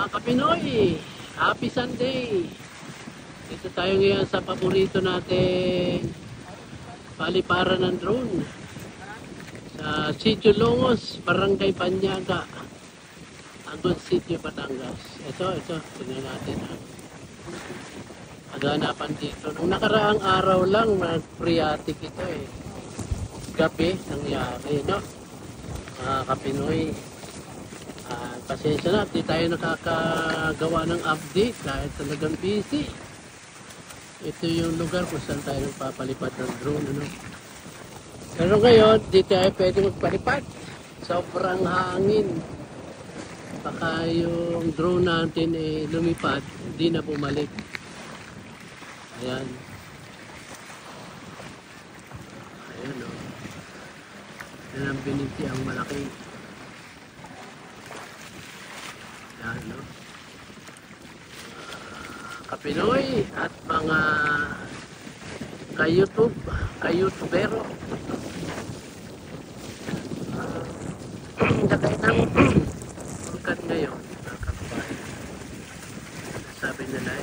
Mga Kapinoy, Happy Sunday! Dito tayo ngayon sa paborito natin paliparan ng drone sa Sitio Longos, Barangay Banyaga, Agon City, Batangas. Ito, tingnan natin. Aganapan dito. Nung nakaraang araw lang, nag-phreatic ito eh. Gabi nangyari, no? Mga Kapinoy, pasensya na, di tayo nakakagawa ng update dahil talagang busy. Ito yung lugar kung saan tayo nagpapalipad ng drone, ano? Pero ngayon, di tayo pwede magpalipad. Sobrang hangin. Baka yung drone natin eh lumipad, di na bumalik. Ayan. Ayan, o. Yan ang biniti ang malaki. Ayan, no? Kapinoy at mga ka-YouTubero. Lagay ng vulkan ngayon, mga kababayan. Sabi nila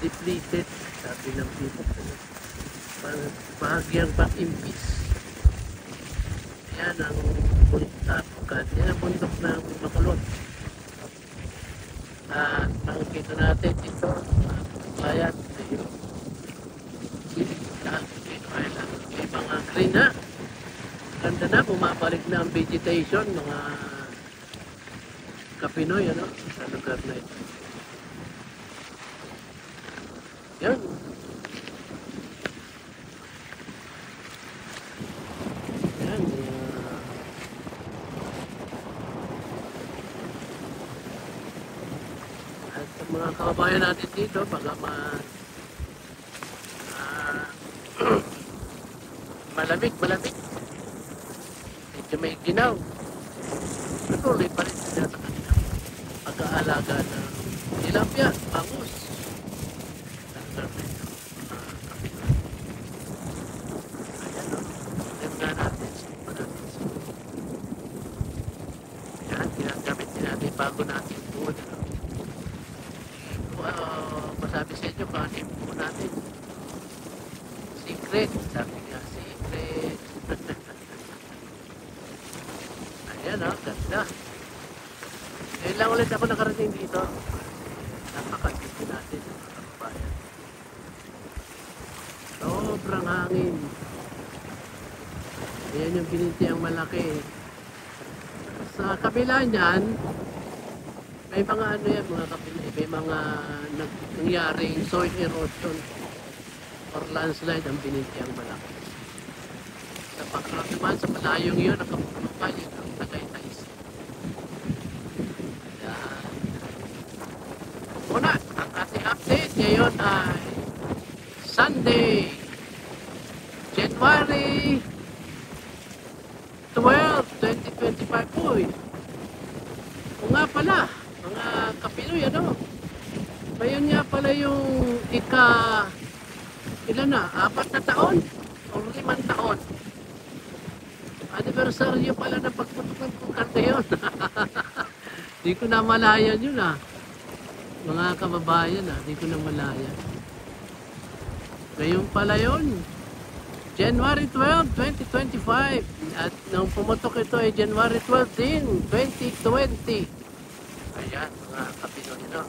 depleted, sabi ng people. Bahagyang pag-impis. Yan ang vulkan. Yan ang bundok ng Bacolod. At makikita natin dito bayan may mga green na ganda na, bumabalik na ang vegetation, mga Kapinoy, ano, sa lugar na ito. Yan. Yan. At mga kababayan natin dito, bagaman malamig, medyo may ginaw, patuloy pa rin sila sa kanilang pag-aalaga ng tilapia, bangus. Ayan, o, ganda natin, yan, ginagamit din natin bago natin buwan. Masabi sa inyo kung ano yung buwan natin. Secret, sabi niya, secret. Ayan, o, ganda. Ngayon lang ulit ako nakarating dito. Napakasiti natin, mga kababayan. Sobrang hangin. Ayan yung bininti ang malaki. Sa kabila niyan, may mga ano yan, mga Kapinoy, may mga nangyaring soil erosion or landslide ang bininti ang malaki. Sa background naman, sa malayong yun, nakapuno pa yun ang Tagaytay. Una, ang ating update ngayon ay Sunday, January 12, 2025 po. O nga pala, mga Kapinoy, ano? Ngayon nga pala yung ilan na? 4 na taon? O 5 taon? Anniversary pala na pagputok ng kanta yun. Di ko na malayan yun, ah. Mga kababayan, ah. Di ko na malayan. Ngayon pala yun. January 12, 2025. At nung pumutok ito ay January 12 din, 2020. Ayan, mga Kapinoy, no?